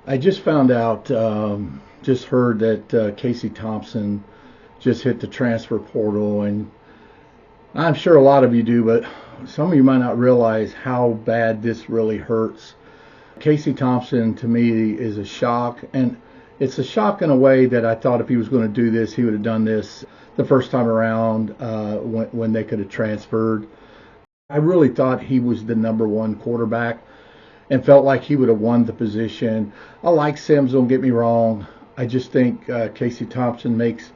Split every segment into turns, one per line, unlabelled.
I just found out, just heard that Casey Thompson just hit the transfer portal, and I'm sure a lot of you do, but some of you might not realize how bad this really hurts. Casey Thompson, to me, is a shock, and it's a shock in a way that I thought if he was going to do this, he would have done this the first time around when they could have transferred. I really thought he was the number one quarterback and felt like he would have won the position. I like Sims, don't get me wrong. I just think Casey Thompson makes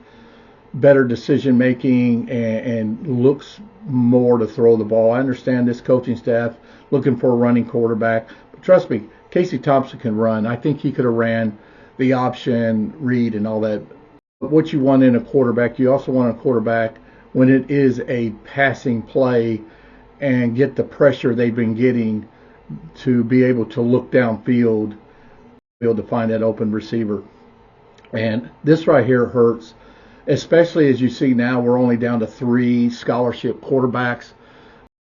better decision making and looks more to throw the ball. I understand this coaching staff looking for a running quarterback, but trust me, Casey Thompson can run. I think he could have ran the option read and all that. But what you want in a quarterback, you also want a quarterback when it is a passing play and get the pressure they've been getting to be able to look downfield, be able to find that open receiver. And this right here hurts, especially as you see now we're only down to 3 scholarship quarterbacks,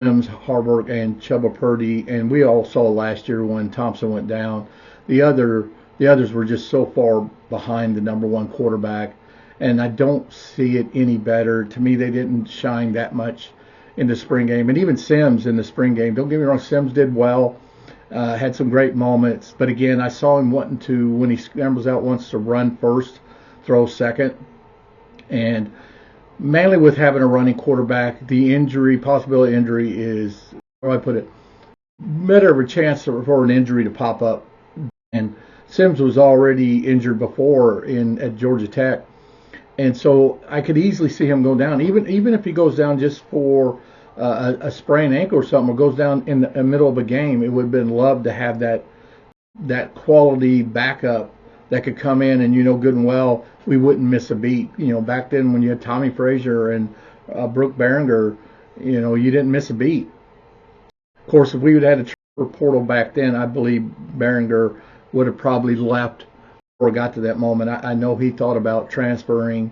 Sims, Harburg, and Chubba Purdy. And we all saw last year when Thompson went down, the others were just so far behind the number one quarterback. And I don't see it any better. To me, they didn't shine that much in the spring game. And even Sims in the spring game, don't get me wrong, Sims did well, had some great moments. But again, I saw him wanting to, when he scrambles out, wants to run first, throw second. And mainly with having a running quarterback, the possibility injury is, how do I put it, better of a chance for an injury to pop up. And Sims was already injured before at Georgia Tech. And so I could easily see him go down, even if he goes down just for a sprained ankle or something, or goes down in the middle of a game. It would have been loved to have that quality backup that could come in, and good and well we wouldn't miss a beat. Back then when you had Tommy Frazier and Brooke Behringer, you didn't miss a beat. Of course, if we would have had a transfer portal back then, I believe Behringer would have probably left before it got to that moment. I know he thought about transferring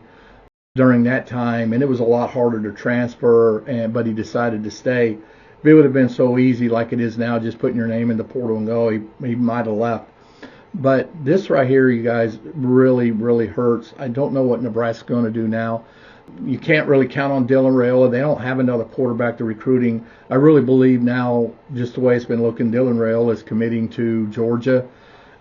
during that time, and it was a lot harder to transfer, but he decided to stay. If it would have been so easy like it is now, just putting your name in the portal and go, he might have left. But this right here, you guys, really, really hurts. I don't know what Nebraska's going to do now. You can't really count on Dylan Raiola. They don't have another quarterback. They're recruiting. I really believe now, just the way it's been looking, Dylan Raiola is committing to Georgia.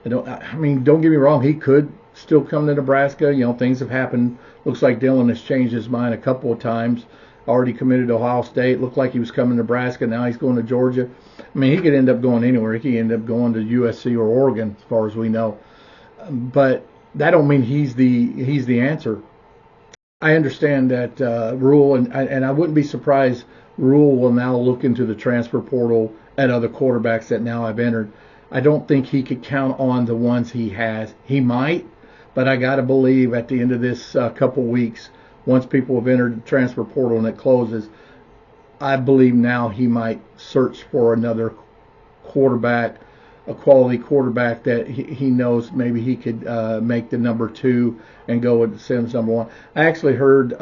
Don't get me wrong, he could still come to Nebraska. Things have happened. Looks like Dylan has changed his mind a couple of times. Already committed to Ohio State. Looked like he was coming to Nebraska. Now he's going to Georgia. He could end up going anywhere. He could end up going to USC or Oregon, as far as we know. But that don't mean he's the answer. I understand that Rhule, and I wouldn't be surprised Rhule will now look into the transfer portal at other quarterbacks that now have entered. I don't think he could count on the ones he has. He might, but I got to believe at the end of this couple weeks, once people have entered the transfer portal and it closes, I believe now he might search for another quarterback, a quality quarterback that he knows maybe he could make the number 2 and go with Sims number 1. I actually heard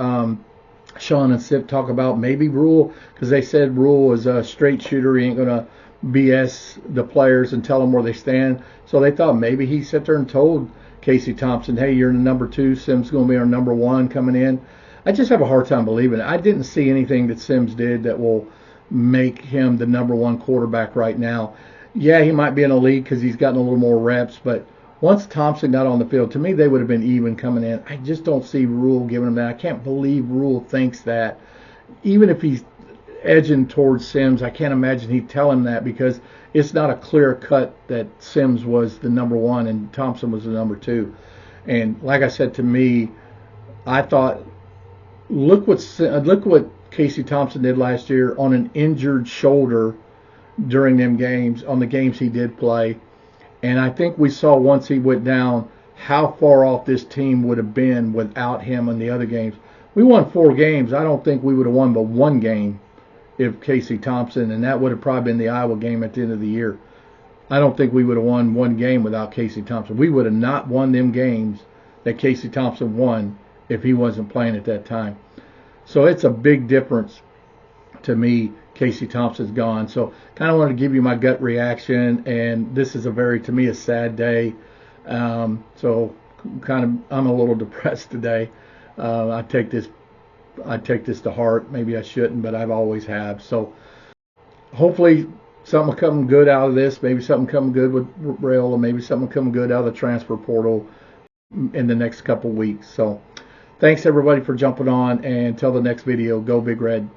Sean and Sip talk about maybe Rhule, because they said Rhule is a straight shooter. He ain't going to BS the players and tell them where they stand. So they thought maybe he sat there and told Casey Thompson, hey, you're the number 2, Sims going to be our number 1 coming in. I just have a hard time believing it. I didn't see anything that Sims did that will make him the number 1 quarterback right now. Yeah, he might be in a league because he's gotten a little more reps, but once Thompson got on the field, to me they would have been even coming in. I just don't see Rhule giving him that. I can't believe Rhule thinks that. Even if he's edging towards Sims, I can't imagine he'd tell him that, because it's not a clear cut that Sims was the number 1 and Thompson was the number 2. And like I said, to me, I thought, look what Casey Thompson did last year on an injured shoulder during them games, on the games he did play. And I think we saw once he went down how far off this team would have been without him in the other games. We won 4 games. I don't think we would have won but 1 game if Casey Thompson, and that would have probably been the Iowa game at the end of the year. I don't think we would have won 1 game without Casey Thompson. We would have not won them games that Casey Thompson won if he wasn't playing at that time. So it's a big difference to me. Casey Thompson's gone. So kind of wanted to give you my gut reaction, and this is to me, a sad day. So I'm a little depressed today. I take this to heart. Maybe I shouldn't, but I've always have. So hopefully something will come good out of this. Maybe something come good with Rhule, or maybe something will come good out of the transfer portal in the next couple weeks. So thanks everybody for jumping on, and until the next video, go Big Red.